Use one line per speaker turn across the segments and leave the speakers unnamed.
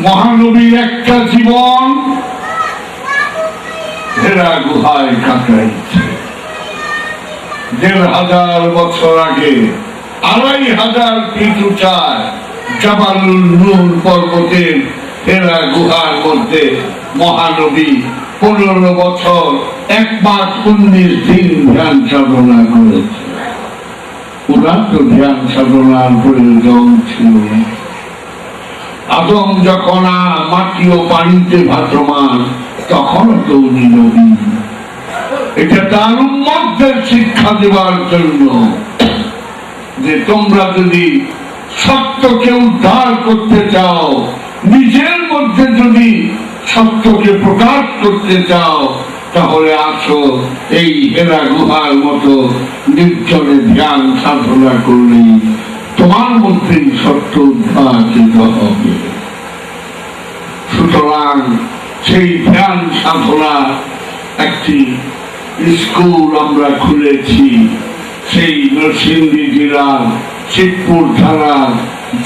মহানবীর একটা জীবন হেরা গুহায় কাটাইছে। ১,৫০০ বছর আগে ২,৫০০ ফিট উঁচায় জাবালুল নূর পর্বতের হেরা গুহার মধ্যে মহানবী ১৫ বছর ১ মাস ১৯ দিন ধ্যান সাধনা করেছে। ওনার তো ধ্যান সাধনার প্রয়োজন ছিল না। আদম যখন মাটি ও পানিতে ভাসমান তখনও তো উনি নবী। এটা তার উম্মতদের শিক্ষা দেওয়ার জন্য যে তোমরা যদি সত্যকে উদ্ধার করতে চাও, নিজের মধ্যে যদি সত্যকে প্রকাশ করতে চাও, তাহলে আসো এই হেরা গুহার মতো নির্জনে ধ্যান সাধনা করলেই তোমার মধ্যেই সত্য উদ্ভাসিত হবে। সুতরাং সেই ধ্যান সাধনা একটি স্কুল আমরা খুলেছি। সেই নরসিংদী জেলার শিবপুর থানার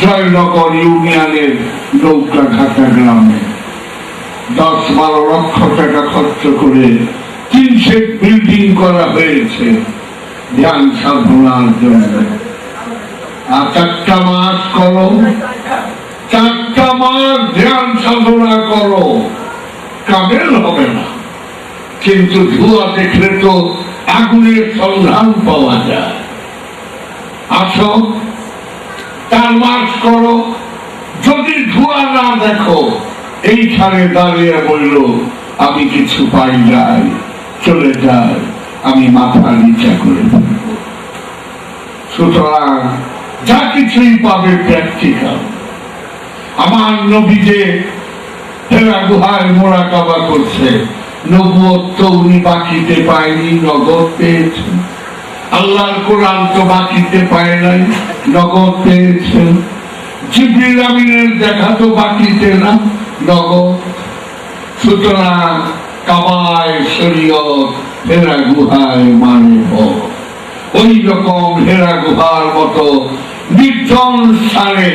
জয়নগর ইউনিয়নের নৌকাঘাটা গ্রামে ১০-১২ লক্ষ টাকা খরচ করে ৩ সেট বিল্ডিং করা হয়েছে ধ্যান সাধনার জন্য। আর ৪টা মাস করো, 4টা মাস ধ্যান সাধনা করো, কামেল হবে না, কিন্তু ধোঁয়া দেখলে তো আগুনের সন্ধান পাওয়া যায়। আসো 4 মাস করো, যদি ধোঁয়া না দেখো এইখানে দাঁড়িয়ে বলল আমি কিছু পাই যাই, চলে যায়, আমি মাথা নিচা করে ফেলব। সুতরাং যা কিছুই পাবে প্র্যাকটিক্যাল। আমার নবী যে হেরা গুহায় মোরাকাবা করছে, নবুয়ত তো উনি বাকিতে পায়নি, নগদ পেয়েছেন। আল্লাহর কোরআন তো বাকিতে পায় নাই, নগদ পেয়েছেন। জিবরিল আমিনের দেখা তো বাকিতে না, নগদ। সুতরাং কাবায় শরীয়ত, হেরা গুহায় মানে ওই রকম হেরা গুহার মতো নির্জন স্থানে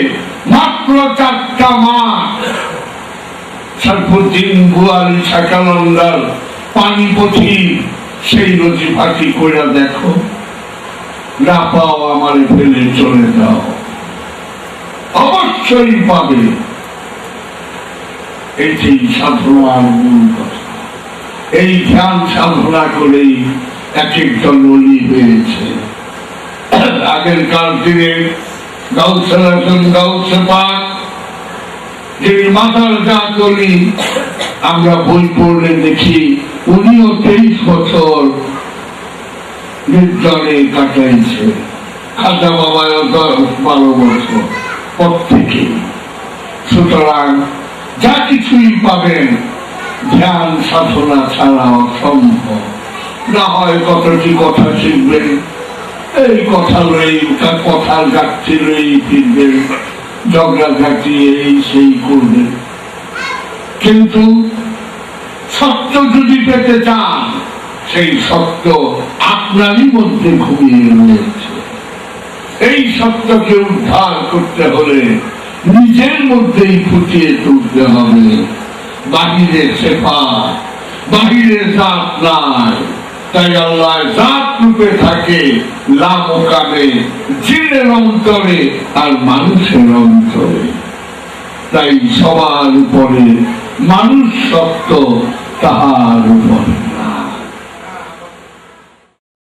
মাত্র 4টা মাস সর্বদিন বুয়ারি শাকানন্দার পানিপথি সেই নদী ফাঁকি করে দেখো, না পাও আমার ফেলে চলে যাও, অবশ্যই পাবে। এটি সাধনার মূল কথা। এই ধ্যান সাধনা করেই এক একজন অলি হয়েছে। আগেরকার দিনে গাউসে হাসান গাউসে পাক যিনি মাতার জাত অলি, আমরা বই পড়লে দেখি উনিও 23 বছর নির্জনে কাটাইছে। খাজা বাবায় 12 বছর প্রত্যেকে। সুতরাং যা কিছুই পাবেন ধ্যান সাধনা ছাড়া অসম্ভব। না হয় কতটি কথা শিখবেন, এই কথা লই কথার গাছটি লই ফিরবেন, ঝগড়া ঘাটি এই সেই করবেন। কিন্তু সত্য যদি পেতে চান, সেই সত্য আপনারই মধ্যে ঘুমিয়ে রয়েছে। এই সত্যকে উদ্ধার করতে হলে নিজের মধ্যেই ফুটিয়ে তুলতে হবে। বাহিরে সেফা, বাহিরে জাত নাই। তাই আল্লাহ জাত রূপে থাকে লামকামে, জিনের অন্তরে আর মানুষের অন্তরে। তাই সবার উপরে মানুষ সত্য, তাহার উপরে